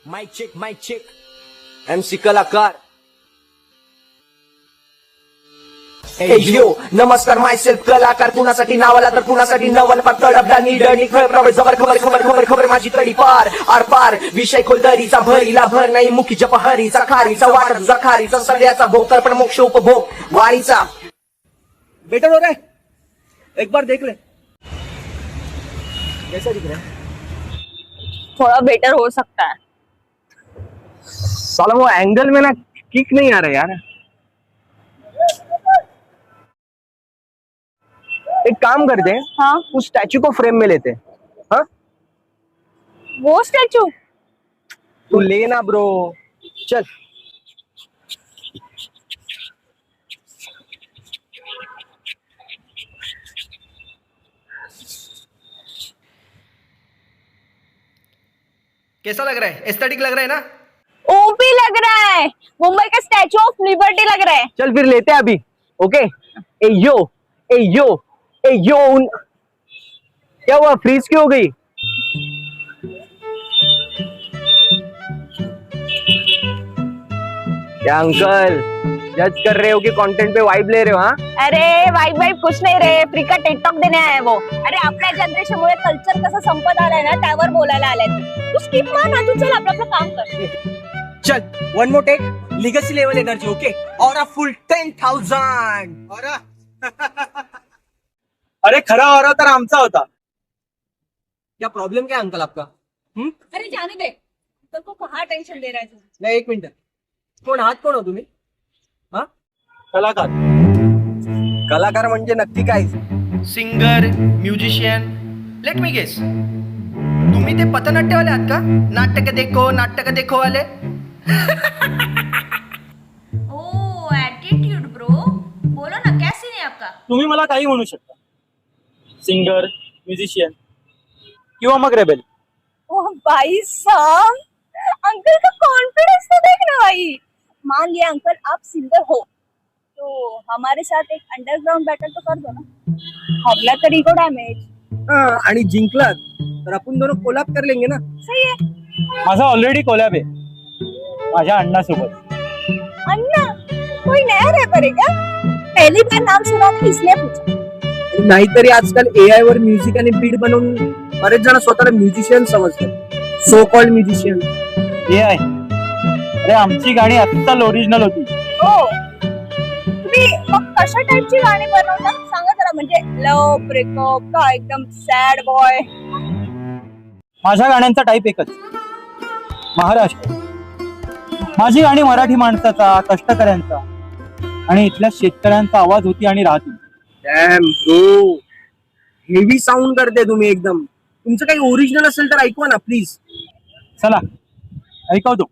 Mic check MC कलाकार यो नमस्कार myself कलाकार कुणासाठी नावाला तर कुणासाठी नवल पार तडपदा निडणी खबर जबर खबर खबर खबर खबर माझी तडी पार आर पार विषय खोलदरीचा भरीला भर नाही मुखी जपहरीचा खारीचा वाट तुझा खारीचा सगळ्याचा भोग पण मोक्ष उपभोग वारीचा बेटर हो रहा है एक बार देख ले कैसा दिख रहा है थोड़ा बेटर हो सकता है। साला वो एंगल में ना किक नहीं आ रहा यार। एक काम करते हैं, हाँ उस स्टैचू को फ्रेम में लेते हैं। हाँ वो स्टैचू तू लेना ब्रो, चल। कैसा लग रहा है एस्थेटिक लग रहा है ना ओपी लग रहा है, मुंबई का स्टैचू ऑफ लिबर्टी लग रहा है। चल फिर लेते हैं अभी। ओके ए यो ए यो ए यो क्या हुआ, फ्रीज क्यों हो गई? क्या अंकल जज कर रहे हो कि कंटेंट पे वाइब ले रहे हो? हाँ अरे वाईब कुछ नाही रे, फ्री का टिकटॉक देणे आहे वो। अरे आपल्या जनरेशन मुळे कल्चर कसं संपत आलंय ना त्यावर बोलायला आलाय तू। स्किप मार ना, तू चल आपलं काम कर। चल one more take legacy level energy okay और फुल 10,000 और अरे खरा और तर आमचा होता। क्या प्रॉब्लम क्या है अंकल आपका? अरे जाने दे, तो को कहाँ टेंशन दे रहा है तू? नाही एक मिनिट कोण आहात, कोण हो तुम्ही? हा कलाकार कलाकार म्हणजे नक्की काय? Singer musician let me guess तुम्ही ते पथनाट्यवाले आहात का? नाटक देखो वाले ओ एटीट्यूड ब्रो, बोलो ना क्या सीन है आपका? तुम्ही मला काही म्हणू शकता, सिंगर म्युझिशियन किंवा मग रेबेल। ओ भाई साहब, अंकल का कॉन्फिडेंस तो देख ना भाई। मान लिया अंकल आप सिंगर हो तो हमारे साथ एक अंडरग्राउंड बैटल तो कर दो ना, हरला तरी को डैमेज। आणि जिंकलात तर आपण दोन कोलॅब कर लेंगे ना। सही है। माझा ऑलरेडी कोलॅब आहे माझ्या अण्णासोबत। अन्ना कोई नया रैपर है क्या? पहली बार नाम सुना था इसलिए पूछा। नाहीतरी आजकाल AI वर म्युझिक आणि बीट बनवून बरेच जण स्वतःला म्युझिशियन समजतात, सो कॉल्ड म्युझिशियन। AI अरे आमची गाणी अस्सल ओरिजिनल होती। ओ तुम्ही मग कशा टाइपची गाणी बनवता सांगा जरा, म्हणजे लव ब्रेकअप का एकदम सॅड बॉय? माझ्या गाण्यांचा टाईप एकच, महाराष्ट्र। माझी गाणी मराठी माणसाचा, कष्टकऱ्यांचा आणि इथल्या शेतकऱ्यांचा आवाज होती आणि राहतील। डॅम ब्रो, हेवी साऊंड करते तुम्ही एकदम। तुमचं काही ओरिजिनल असेल तर ऐकवा ना प्लीज। चला ऐकवतो।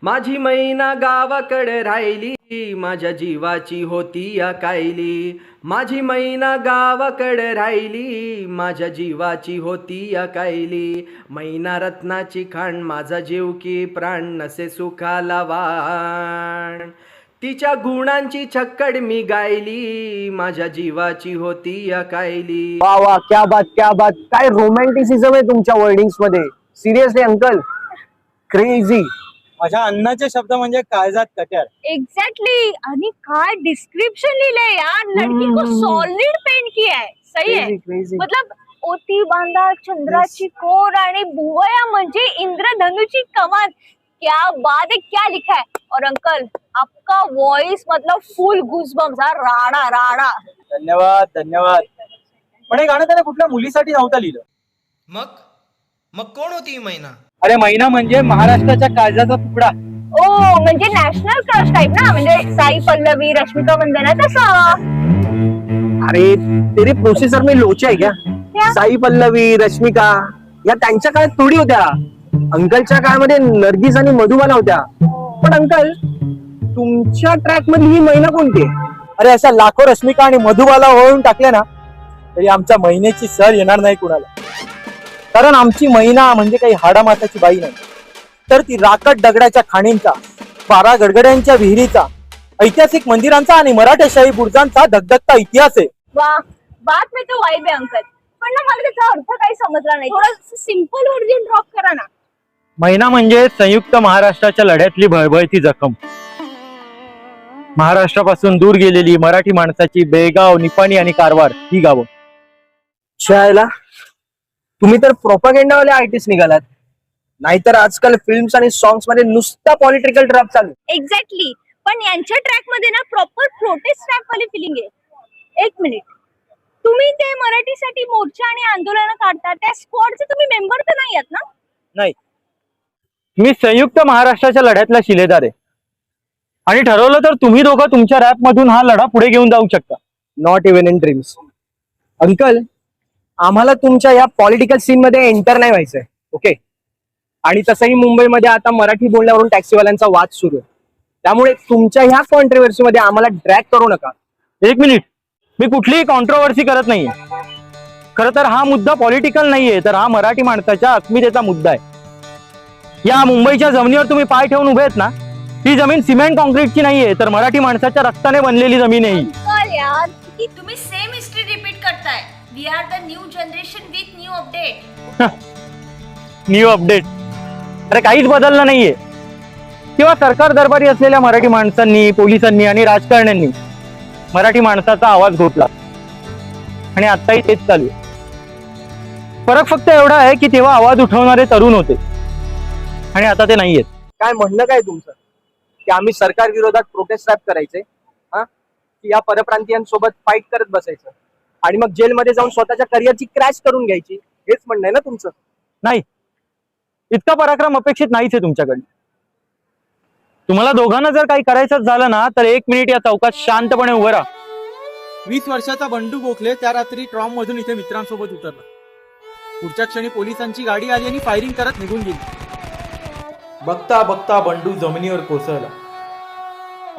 माझी मैना गावाकडे राहिली माझ्या जीवाची होती या कायली। माझी मैना गावाकडे राहिली माझ्या जीवाची होती या कायली। मैना रत्नाची खाण माझा जीव की प्राण नसे सुखाला वाण। तिच्या गुणांची छक्कड मी गायली माझ्या जीवाची होती या कायली। वा वा क्या बात क्या बात, काय रोमॅन्टिसिझम आहे तुमच्या वर्डिंग्स मध्ये। Seriously uncle crazy. माझ्या अण्णाचे शब्द म्हणजे काळजात कट्यार। एग्जैक्टली, आणि काय डिस्क्रिप्शन लिहिलंय यार, लड़की को सॉलिड पेंट किया है। सही है, crazy. मतलब ओती बांधा चंद्राची कोर आणि भुवया म्हणजे इंद्रधनुची कमान। क्या बात है, क्या लिखा है। और अंकल आपका वॉइस मतलब फुल गूजबम्स, राणा राणा। धन्यवाद धन्यवाद। पण हे गाणं त्याने कुठल्या मुलीसाठी नव्हतं लिहिलं। मग कोण होती ही मैना? अरे मैना म्हणजे महाराष्ट्राच्या काळजाचा तुकडा। ओ म्हणजे नॅशनल क्रश टाइप ना, म्हणजे साई पल्लवी रश्मिका मंदाना तसा। अरे तेरे प्रोसेसर में लोचा है क्या? साई पल्लवी रश्मिका या त्यांच्या काळात थोडी होत्या, अंकलच्या काळामध्ये नर्गिस आणि मधुबाला होत्या। पण अंकल तुमच्या ट्रॅक मधली ही मैना कोणती आहे? अरे अशा लाखो रश्मिका आणि मधुबाला ओळखून टाकल्या ना तरी आमच्या महिन्याची सर येणार नाही कुणाला। कारण आमची मैना म्हणजे काही हाडामाताची बाई नाही, तर ती राकट दगडाच्या खाणींचा, 12 गडगड्यांच्या विहिरीचा, ऐतिहासिक मंदिरांचा आणि मराठेशाही बुरुजांचा धगधगता इतिहास आहे। वाह, बात में तो वाइब है अंकल, पण ना मला त्याचा अर्थ काही काही समजला नाही. थोडं सिंपल व्हर्जन ड्रॉप करा ना. महिना म्हणजे संयुक्त महाराष्ट्राच्या लढ्यातली भळभळती जखम. महाराष्ट्रापासून दूर गेलेली मराठी माणसाची बेळगाव, निपाणी आणि कारवार ही गावं. शाळेला तुम्ही तर प्रोपागेंडावाले आर्टिस्ट निघालात. नाहीतर आजकाल फिल्म्स आणि सॉंग्स मध्ये नुसता पॉलिटिकल ड्रॉप चालू. एक्झॅक्टली. पण यांच्या ट्रॅक मध्ये ना प्रॉपर प्रोटेस्ट ट्रॅक वाली फिलिंग आहे. एक मिनिट, तुम्ही ते मराठीसाठी मोर्चा आणि आंदोलन काढता त्या स्क्वॉडचे तुम्ही मेंबर तर नाही आहात ना? नाही, मी संयुक्त महाराष्ट्राच्या लढ्यातला शिलेदार आहे आणि ठरवलं तर तुम्ही दोघं तुमच्या रॅप मधून हा लढा पुढे घेऊन जाऊ शकता. Not even in dreams. Uncle, आम्हाला तुमच्या या पॉलिटिकल सीन मध्ये एंटर नाही व्हायचंय. ओके. आणि तसंही मुंबईमध्ये आता मराठी बोलण्यावरून टॅक्सीवाल्यांचा वाद सुरू आहे. त्यामुळे तुमच्या ह्या कॉन्ट्रोवर्सी मध्ये आम्हाला ड्रॅग करू नका. एक मिनिट, मी कुठलीही कॉन्ट्रोवर्सी करत नाहीये. खरं तर हा मुद्दा पॉलिटिकल नाहीये, तर हा मराठी माणसाच्या अस्मितेचा मुद्दा आहे. या मुंबईच्या जमिनीवर तुम्ही पाय ठेवून उभे आहेत ना, ही जमीन सिमेंट कॉन्क्रीटची नाहीये, तर मराठी माणसाच्या रक्ताने बनलेली जमीन आहे ही. अंकल यार, की तुम्ही सेम हिस्ट्री रिपीट करताय. We are the new generation with new update. New update? अरे काहीच बदललं नाहीये. किंवा सरकार दरबारी असलेल्या मराठी माणसांनी, पोलिसांनी आणि राजकारण्यांनी मराठी माणसाचा आवाज घोटला आणि आत्ताही तेच चालू आहे. फरक फक्त एवढा आहे की तेव्हा आवाज उठवणारे तरुण होते आणि आता ते नाहीयेत. काय म्हणणं काय तुमचं? की आम्ही सरकार विरोधात प्रोटेस्ट रॅप करायचे, हा, की या परप्रांतीयांसोबत फाईट करत बसायचं आणि मग जेलमध्ये जाऊन स्वतःच्या करिअरची क्रॅश करून घ्यायची? हेच म्हणणं आहे ना तुमचं? नाही, इतका पराक्रम अपेक्षित नाहीच आहे तुमच्याकडे. तुम्हाला दोघांना जर काही करायचंच झालं ना, तर 1 मिनिट या चौकात शांतपणे उभं राहा. 20 वर्षाचा बंडू गोखले त्या रात्री ट्रॉम मधून इथे मित्रांसोबत उतरला. पुढच्या क्षणी पोलिसांची गाडी आली आणि फायरिंग करत निघून गेली. बघता बघता बंडू जमिनीवर कोसळला.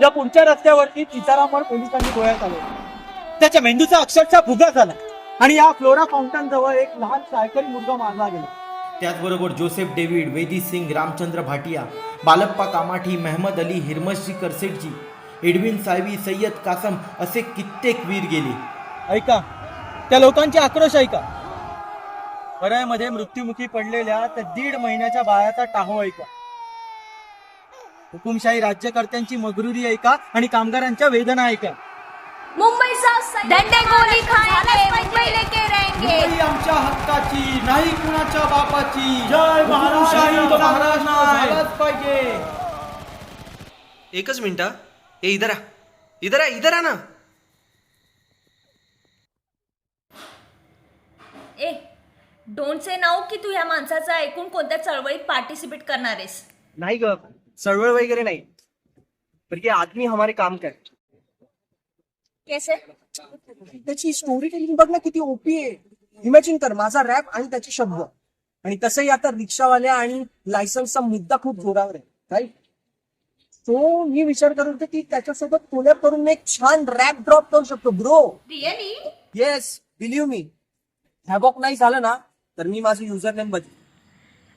या पुढच्या रस्त्यावरती सीतारामवर पोलिसांनी गोळ्या चालवल्या. त्याच्या मेंदूचा अक्षरशः भुगा झाला आणि या फ्लोरा फाउंटन जवळ एक लहान शाळकरी मुलगा मारला गेला. त्याचबरोबर जोसेफ डेव्हिड, वेदी सिंग, रामचंद्र भाटिया, बालप्पा कामाठी, मेहमद अली, हिरमसजी करसेटजी, एडविन साळवी, सय्यद कासम असे कित्येक वीर गेले. ऐका, त्या लोकांचे आक्रोश ऐका. वरळमध्ये मृत्युमुखी पडलेल्या त्या 1.5 महिन्याच्या बाळाचा टाहो ऐका. हुकुमशाही राज्यकर्त्यांची मगरुरी ऐका आणि कामगारांच्या वेदना ऐका. डंडे गोली खाएंगे, मुंबई लेके रहेंगे. मुंबई आमच्या हक्काची, नाही कुणाच्या बापाची. जय महाराष्ट्र झालाच पाहिजे. एकच मिनिट. ए इधर आ, इधर आ, इधर आ ना. ए डोंट से नाऊ की तू ह्या माणसाचं ऐकून कोणत्या चळवळीत पार्टिसिपेट करणार आहेस. नाही ग, चळवळ वगैरे नाही. पर ये आदमी हमारे काम करे. कैसे? त्याची स्टोरी टेलिंग बघ ना, किती ओपी आहे. इमॅजिन कर, माझा रॅप आणि त्याचे शब्द. आणि तसंही आता रिक्षावाल्या आणि लायसन्सचा मुद्दा खूप जोरावर आहे, राईट? तो मी विचार करत होते की त्याच्यासोबत कोलॅब करून मी एक छान रॅप ड्रॉप करू शकतो ब्रो. रिअली? येस, बिलीव्ह मी. हॅबॉक नाही झालं ना, तर मी माझं युजर नेम बदल.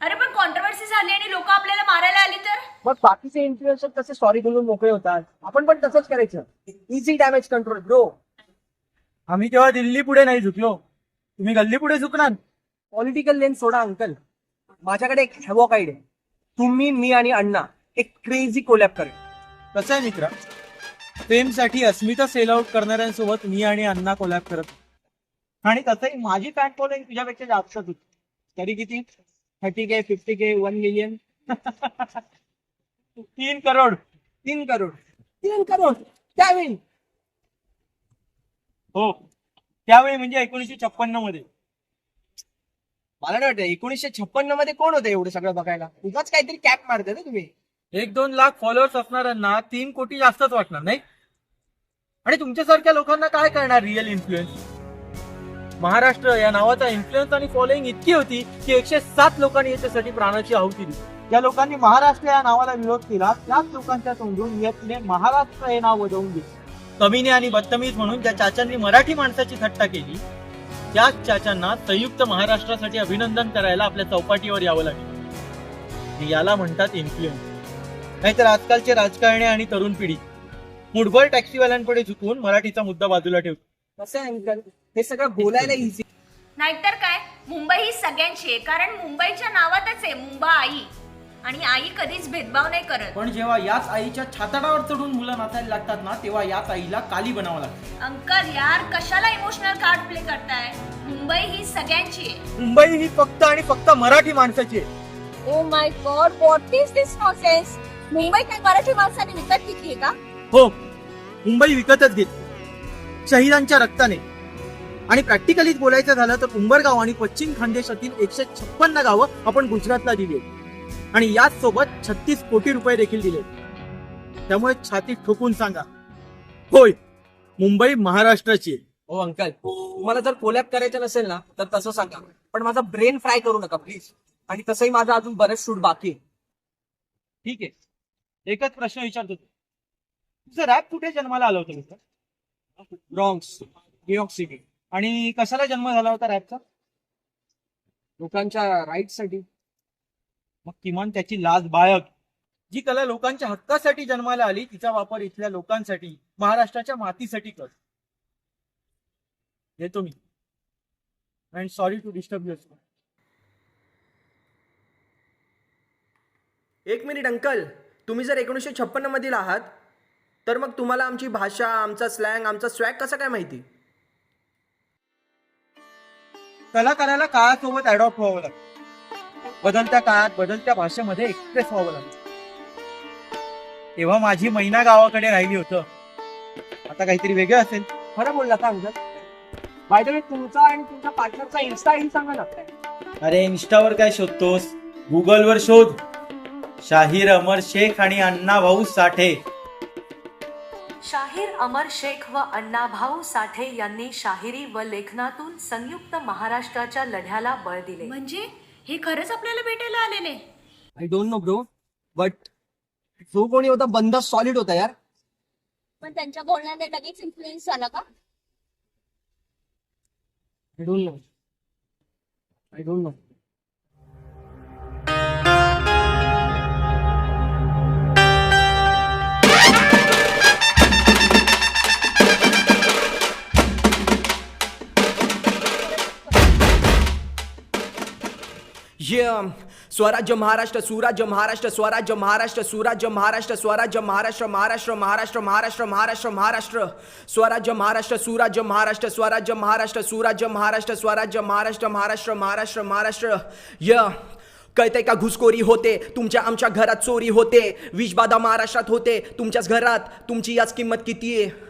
अरे पण कॉन्ट्रोवर्सी झाली आणि लोक आपल्याला मारायला आली तर? मग बाकीचे इन्फ्लुएन्सर कसे सॉरी बोलून मोकळे होतात, आपण पण तसंच करायचं. Easy damage control bro. आम्ही तेव्हा दिल्ली पुढे नाही झुकलो, तुम्ही गल्ली पुढे झुकणार. पॉलिटिकल लेन सोडा अंकल. माझ्याकडे एक हॅवॉक आयडिया. तुम्ही, मी आणि अण्णा एक क्रेझी कोलॅब करेल. कसं आहे मित्रा, फेमसाठी अस्मिता सेल आउट करणाऱ्यांसोबत मी आणि अण्णा कोलॅब करत. आणि तसंही माझी फॅन फॉलोइंग तुझ्यापेक्षा जास्तच होती. तरी किती? 30K, 50K, 1 million. 3 crore. 3 crore. 3 crore त्यावेळी. हो, त्यावेळी म्हणजे 1956 मध्ये. मला नाही वाटतं 1956 मध्ये कोण होतं एवढं सगळं बघायला. उगाच काहीतरी कॅप मारते ना तुम्ही. 1-2 लाख फॉलोअर्स असणाऱ्यांना 3 कोटी जास्तच वाटणार नाही. आणि तुमच्यासारख्या लोकांना काय करणार रिअल इन्फ्लुएन्स. महाराष्ट्र या नावाचा इन्फ्लुएन्स आणि फॉलोइंग इतकी होती की 107 लोकांनी याच्यासाठी प्राणाची आहुती दिली. ज्या लोकांनी महाराष्ट्र या नावाला विरोध केला त्याच लोकांच्या तोंडून यातने महाराष्ट्र हे नाव वजवून घेतले. कमीने आणि बदतमीज म्हणून ज्या चाचांनी मराठी माणसाची थट्टा केली, त्याच चाचांना संयुक्त महाराष्ट्रासाठी अभिनंदन करायला आपल्या चौपाटीवर यावं लागेल. याला म्हणतात इन्फ्लुएन्स. नाहीतर आजकालचे राजकारणी आणि तरुण पिढी मुठभर टॅक्सीवाल्यांपुढे झुकून मराठीचा मुद्दा बाजूला ठेवतो. कसं आहे अंकल, हे सगळं बोलायला इझी, नाहीतर काय, मुंबई ही सगळ्यांची आहे, कारण मुंबईच्या नावातच आहे मुंबाई. आणि आई कधीच भेदभाव नाही करत. पण जेव्हा याच आईच्या छाताडावर चढून मुलं नाचायला लागतात ना, तेव्हा याच आईला काली बनावं लागतं. अंकल यार, कशाला इमोशनल कार्ड प्ले करताय? मुंबई ही सगळ्यांची आहे. मुंबई ही फक्त आणि फक्त मराठी माणसाची आहे. Oh my God, what is this nonsense? Mumbai काय मराठी माणसाने विकत घेतली का? हो, मुंबई विकतच घेतली शहिदांच्या रक्ताने. आणि प्रॅक्टिकलीच बोलायचं झालं तर उंबरगाव आणि पश्चिम खानदेशातील 156 गावं आपण गुजरातला दिली आणि याच सोबत 36 कोटी रुपये देखील दिले. त्यामुळे छाती ठोकून सांगा, होय, मुंबई महाराष्ट्राची आहे. हो अंकल, तुम्हाला जर कोलॅब करायचं नसेल ना तर तसं सांगा, पण माझा ब्रेन फ्राय करू नका प्लीज. आणि तसंही माझा अजून बरेच शूट बाकी आहे. ठीक आहे, एकच प्रश्न विचारतो, तुझं रॅप कुठे जन्माला आलं होतं मित्र? Bronx, New York city. आणि कशाला जन्म झाला होता रॅपचा? लोकांच्या राईट साठी. मग किमान त्याची लाज बाळग. जी कला लोकांच्या हक्कासाठी जन्माला आली तिचा वापर इथल्या लोकांसाठी, महाराष्ट्राच्या मातीसाठी कर. येतो मी. And sorry to disturb your. एक मिनिट अंकल, तुम्ही जर 1956 मधील आहात तर मग तुम्हाला आमची भाषा, आमचा स्लँग, आमचा स्वॅग कसा काय माहिती? कलाकाराला काळासोबत अडॉप्ट व्हावं लागतं. बदलत्या काळात बदलत्या भाषेमध्ये एक्सप्रेस व्हावं लागतं. तेव्हा माझी मैना गावाकडे राहिली होतं. आता काहीतरी वेगळं असेल. खरं बोलला का अंकल? बाय द वे, तुमचा आणि तुमच्या पार्टनरचा इन्स्टा आयडी सांगा ना. अरे इन्स्टावर काय शोधतोस? गुगलवर शोध. शाहीर अमर शेख आणि अण्णा भाऊ साठे. शाहीर अमर शेख व अण्णाभाऊ साठे यांनी शाहिरी व लेखनातून संयुक्त महाराष्ट्राच्या लढ्याला बळ दिले. म्हणजे हे खरंच आपल्याला भेटायला आलेले? I don't know bro, but जो कोणी होता बंद सॉलिड होता यार. पण त्यांच्या बोलण्याने लगेच इन्फ्लुएन्स झाला का? I don't know. I don't know. स्वराज्य महाराष्ट्र, सुराज्य महाराष्ट्र, स्वराज्य महाराष्ट्र, सुराज्य महाराष्ट्र, स्वराज्य महाराष्ट्र, महाराष्ट्र महाराष्ट्र महाराष्ट्र महाराष्ट्र महाराष्ट्र, स्वराज्य महाराष्ट्र, सुराज्य महाराष्ट्र, स्वराज्य महाराष्ट्र, सुराज्य महाराष्ट्र, स्वराज्य महाराष्ट्र, महाराष्ट्र महाराष्ट्र महाराष्ट्र. कळतंय का? घुसखोरी होते, तुमच्या आमच्या घरात चोरी होते, विषबाधा महाराष्ट्रात होते, तुमच्याच घरात. तुमची याच किंमत किती आहे?